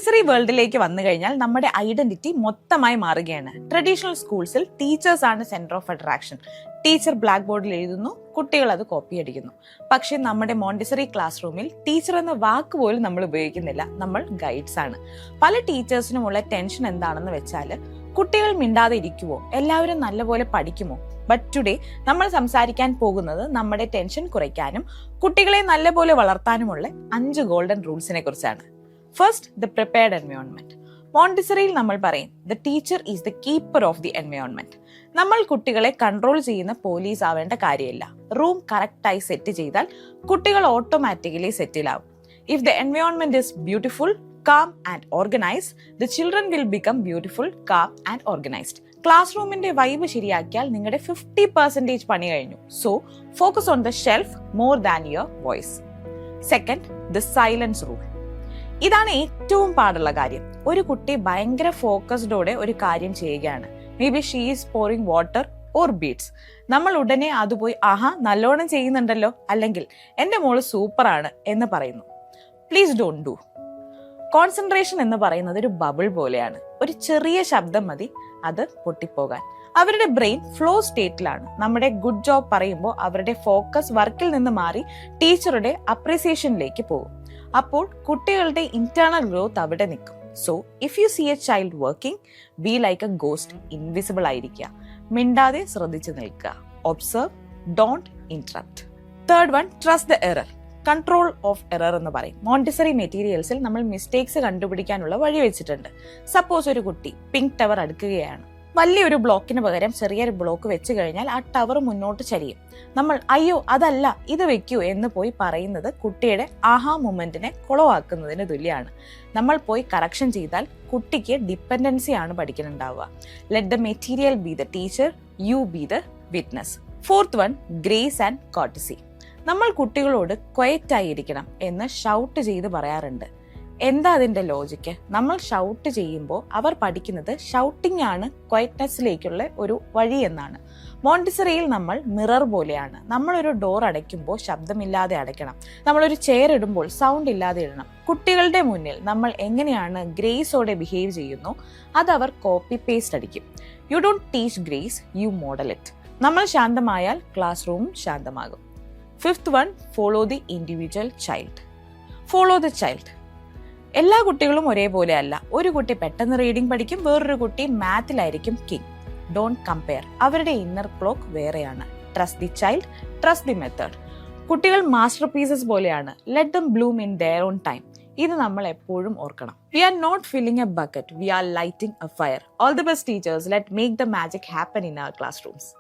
Montessori വേൾഡിലേക്ക് വന്നു കഴിഞ്ഞാൽ നമ്മുടെ ഐഡന്റിറ്റി മൊത്തമായി മാറുകയാണ്. ട്രഡീഷണൽ സ്കൂൾസിൽ ടീച്ചേഴ്സ് ആണ് centre of attraction. Teacher black ബോർഡിൽ എഴുതുന്നു, കുട്ടികൾ അത് കോപ്പി അടിക്കുന്നു. പക്ഷെ നമ്മുടെ മോണ്ടിസറി ക്ലാസ് റൂമിൽ ടീച്ചർ എന്ന വാക്ക് പോലും നമ്മൾ ഉപയോഗിക്കുന്നില്ല, നമ്മൾ ഗൈഡ്സ് ആണ്. പല ടീച്ചേഴ്സിനുമുള്ള ടെൻഷൻ എന്താണെന്ന് വെച്ചാൽ, കുട്ടികൾ മിണ്ടാതെ ഇരിക്കുമോ, എല്ലാവരും നല്ലപോലെ പഠിക്കുമോ? ബട്ട് ടുഡേ നമ്മൾ സംസാരിക്കാൻ പോകുന്നത് നമ്മുടെ ടെൻഷൻ കുറയ്ക്കാനും കുട്ടികളെ നല്ലപോലെ വളർത്താനുമുള്ള 5 ഗോൾഡൻ റൂൾസിനെ കുറിച്ചാണ്. First, the prepared environment. മോണ്ടിസറിയിൽ നമ്മൾ പറയും the teacher is the keeper of the environment. നമ്മൾ കുട്ടികളെ കൺട്രോൾ ചെയ്യുന്ന പോലീസ് ആവേണ്ട കാര്യമില്ല. റൂം കറക്റ്റായി സെറ്റ് ചെയ്താൽ കുട്ടികൾ ഓട്ടോമാറ്റിക്കലി സെറ്റിലാവും. If the environment is beautiful, calm and organized, the children will become beautiful, calm and organized. Class റൂമിന്റെ വൈബ് ശരിയാക്കിയാൽ നിങ്ങളുടെ 50% പണി കഴിഞ്ഞു. So focus on the shelf more than your voice. Second, the silence rule. ഇതാണ് ഏറ്റവും പാടുള്ള കാര്യം. ഒരു കുട്ടി ഭയങ്കര ഫോക്കസ്ഡോടെ ഒരു കാര്യം ചെയ്യുകയാണ്. May be she is pouring water or beads. നമ്മൾ ഉടനെ അത് പോയി ആഹാ നല്ലോണം ചെയ്യുന്നുണ്ടല്ലോ, അല്ലെങ്കിൽ എന്റെ മോള് സൂപ്പറാണ് എന്ന് പറയുന്നു. Please don't do. കോൺസെൻട്രേഷൻ എന്ന് പറയുന്നത് ഒരു ബബിൾ പോലെയാണ്. ഒരു ചെറിയ ശബ്ദം മതി അത് പൊട്ടിപ്പോകാൻ. അവരുടെ ബ്രെയിൻ ഫ്ലോ സ്റ്റേറ്റിലാണ്. നമ്മുടെ ഗുഡ് ജോബ് പറയുമ്പോൾ അവരുടെ ഫോക്കസ് വർക്കിൽ നിന്ന് മാറി ടീച്ചറുടെ അപ്രീസിയേഷനിലേക്ക് പോകും. അപ്പോൾ കുട്ടികളുടെ ഇന്റേണൽ ഗ്രോത്ത് അവിടെ നിൽക്കും. So if you see a child working, be like a ghost, invisible ആയിരിക്കുക. മിണ്ടാതെ ശ്രദ്ധിച്ചു നിൽക്കുക. Observe, don't interrupt. Third one, trust the error. Control of error എന്ന് പറയും. മോണ്ടിസറി മെറ്റീരിയൽസിൽ നമ്മൾ മിസ്റ്റേക്സ് കണ്ടുപിടിക്കാനുള്ള വഴി വെച്ചിട്ടുണ്ട്. സപ്പോസ് ഒരു കുട്ടി പിങ്ക് ടവർ അടുക്കുകയാണ്. വലിയൊരു ബ്ലോക്കിന് പകരം ചെറിയൊരു ബ്ലോക്ക് വെച്ച് കഴിഞ്ഞാൽ ആ ടവർ മുന്നോട്ട് ചരിയും. നമ്മൾ അയ്യോ അതല്ല ഇത് വെക്കൂ എന്ന് പോയി പറയുന്നത് കുട്ടിയുടെ ആഹാ മൊമെന്റിനെ കുളവാക്കുന്നതിന് തുല്യമാണ്. നമ്മൾ പോയി കറക്ഷൻ ചെയ്താൽ കുട്ടിക്ക് ഡിപ്പെൻഡൻസി ആണ് പഠിക്കുന്നുണ്ടാവുക. Let the material be the teacher, you be the witness. Fourth one, grace and courtesy. നമ്മൾ കുട്ടികളോട് ക്വയറ്റ് ആയിരിക്കണം എന്ന് ഷൗട്ട് ചെയ്ത് പറയാറുണ്ട്. എന്താ അതിന്റെ ലോജിക്ക്? നമ്മൾ ഷൗട്ട് ചെയ്യുമ്പോൾ അവർ പഠിക്കുന്നത് ഷൗട്ടിംഗ് ആണ് ക്വയറ്റ്നെസ്സിലേക്കുള്ള ഒരു വഴി എന്നാണ്. മോണ്ടിസറിയിൽ നമ്മൾ മിറർ പോലെയാണ്. നമ്മളൊരു ഡോർ അടയ്ക്കുമ്പോൾ ശബ്ദമില്ലാതെ അടയ്ക്കണം. നമ്മളൊരു ചെയർ ഇടുമ്പോൾ സൗണ്ട് ഇല്ലാതെ ഇടണം. കുട്ടികളുടെ മുന്നിൽ നമ്മൾ എങ്ങനെയാണ് ഗ്രേസോടെ ബിഹേവ് ചെയ്യുന്നു അത് അവർ കോപ്പി പേസ്റ്റ് അടിക്കും. You don't teach grace, you model it. നമ്മൾ ശാന്തമായാൽ ക്ലാസ് റൂമും ശാന്തമാകും. Fifth one, follow the individual child. Follow the child. എല്ലാ കുട്ടികളും ഒരേപോലെ അല്ല. ഒരു കുട്ടി പെട്ടെന്ന് റീഡിംഗ് പഠിക്കും, വേറൊരു കുട്ടി മാത്തിലായിരിക്കും കിങ്. Don't compare. അവരുടെ ഇന്നർ ക്ലോക്ക് വേറെയാണ്. Trust the child, trust the method. കുട്ടികൾ മാസ്റ്റർ പീസസ് പോലെയാണ്. Let them bloom in their own time. ഇത് നമ്മൾ എപ്പോഴും ഓർക്കണം. We are not filling a bucket, we are lighting a fire. All the best teachers. Let make the magic happen in our class rooms.